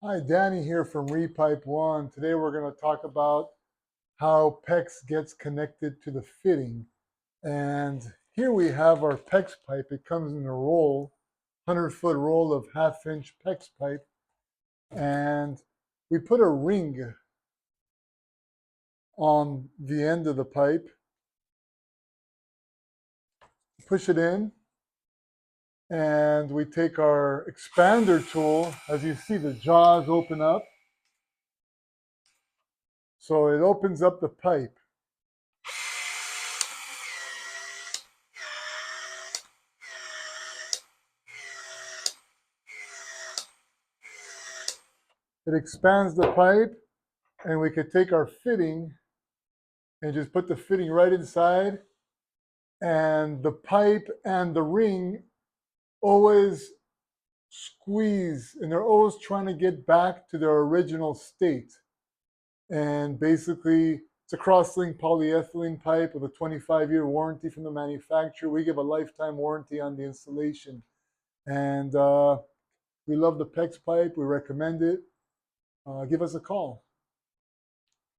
Hi, Danny here from Repipe One. Today we're going to talk about how PEX gets connected to the fitting. And here we have our PEX pipe. It comes in a roll, 100-foot roll of half-inch PEX pipe. And we put a ring on the end of the pipe, push it in, and we take our expander tool. As you see, the jaws open up. So it opens up the pipe. It expands the pipe, and we could take our fitting and just put the fitting right inside, and the pipe and the ring always squeeze, and they're always trying to get back to their original state. And basically, it's a cross-linked polyethylene pipe with a 25-year warranty from the manufacturer. We give a lifetime warranty on the installation, and we love the PEX pipe. We recommend it. Give us a call.